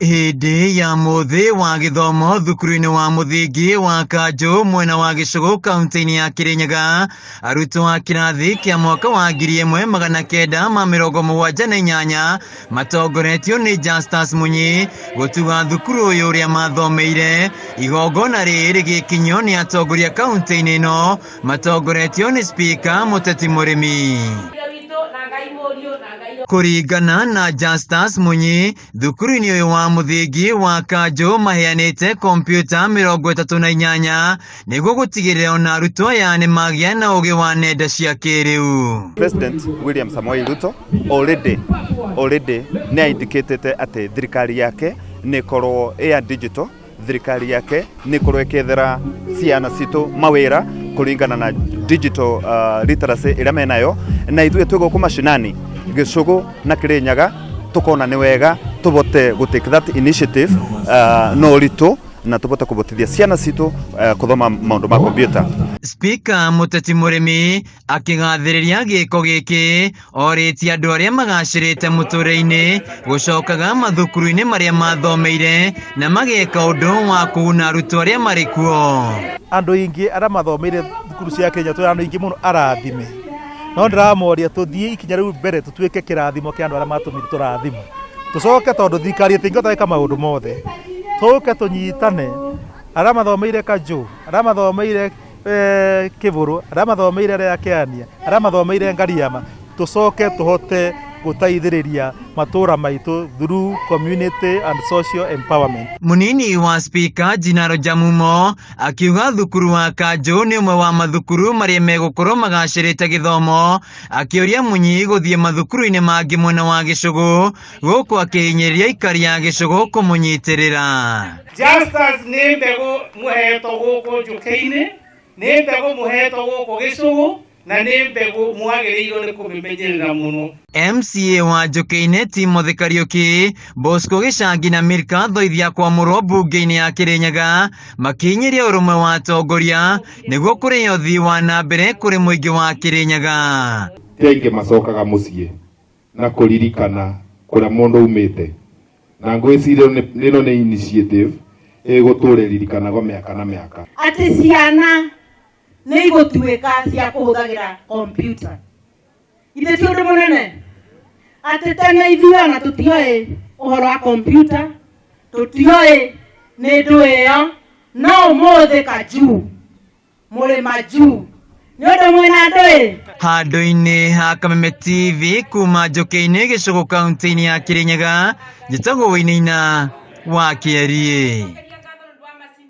Hĩndĩ ya mũthĩ wa gĩthomo thukuru-inĩ wa mũthingi wa Kanjũ mwena wa Gĩcũgũ kaunti-inĩ ya Kirinyaga, arutwo a kĩrathi kĩa mwaka wa 1978 matongoretio nĩ Justus Mũnyi gũtuga thukuru ũyũ ũrĩa mathomeire. Igongona rĩrĩ rĩgĩkinyio nĩ atongoria kaunti-inĩ ĩno matongoretio nĩ Speaker Mũteti Mũrĩmi. Kũringana na Justus Mũnyi, thukuru-inĩ ũyũ wa mũthingi wa Kanjũ maheanĩte kompyuta 38 nĩguo gũtigĩrĩra ona arutwo aya nĩ magĩa na ũgĩ wa nenda cia kĩrĩu. President William Samoei Ruto already nĩ indicatete atĩ thirikari yake nĩ korwo digital, thirikari yake nĩ korwo ĩkethera ciana citũ mawĩra kũringana na digital literacy ĩrĩa menayo, na ithuĩ twĩgũkũ mashinani Gĩcũgũ na Kirinyaga tukona nĩ wega tubote gũtake that initiative no rito na tubote kubotithia ciana citũ kuthoma maũndũ ma kompyuta. Speaker Mũteti Mũrĩmi akĩgathĩrĩria gĩko gĩkĩ orĩtie andũ arĩa magacĩrĩte mũtũrĩre-inĩ gũcokaga mathukuru-inĩ marĩa mathomeire na mageka ũndũ wa kũguna arutwo arĩa marĩ kuo. Andũ aingĩ arĩa mathomeire thukuru cia Kenya tũrĩ andũ aingĩ mũno arathime, no ndĩramoria tũthiĩ ikinya rĩu mbere tũtuĩke kĩrathimo kĩa andũ arĩa matũmire tũrathimo, tũcoke tondũ thirikari ĩtingĩhota gwĩka maũndũ mothe, tũke tũnyitane arĩa mathomeire Kanjũ, arĩa mathomeire Kĩbũrũ, arĩa mathomeire arĩa Kĩania, arĩa mathomeire Ngariama, tũcoke tũhote gũteithĩrĩria matũra maitũ through community and social empowerment. Munini wa Speaker Jinaro Jamumo akiuga thukuru wa Kanjũ nĩ ũmwe wa mathukuru marĩa megũkorwo magacĩrĩte gĩthomo, akĩũria Mũnyi gũthiĩ mathukuru-inĩ mangĩ mwena wa Gĩcũgũ gũkũ akĩhinyĩrĩria aikari a Gĩcũgũ kũmũnyitĩrĩra. Justus nĩ mbegũ mũhetwo gũkũ njũkĩ-inĩ, nĩ mbegũ mũhetwo gũkũ Gĩcũgũ, na nĩ mbegũ mwagĩrĩirwo nĩ kũmĩmenyerera mũno. MCA wa Njũkĩ-inĩ Timothy Kariuki, Bosco Gĩcangi na Milka Thoithia kwamũrwo mbunge-inĩ ya Kirinyaga makinyĩria ũrũmwe wa atongoria nĩguo kũrĩ ũthii wa na mbere kũrĩ mũingĩ wa Kirinyaga. Aingĩ macokaga mũciĩ na kũririkana kũrĩa mũndũ umĩte, na ngwĩciria ĩno nĩ initiative ĩgũtũrĩririkanagwo mĩaka na mĩaka. Atĩ ciana nĩ igũtuĩka cia kũhũthagĩra kompyuta. Ithe ti ũndũ mũnene atĩ tene ithuĩ ona tũtioĩ ũhoro wa kompyuta, tũtioĩ nĩ ndũ ĩyo, no ũmũthĩ Kanjũ mũrĩ majuu nĩ ũndũ mwĩna ndũĩ. Handũ-inĩ ha Kameme TV kuma Njũkĩ-inĩ Gĩcũgũ kaunti-inĩ ya Kirinyaga, njĩtagwo Wĩinaina wa Kĩarie.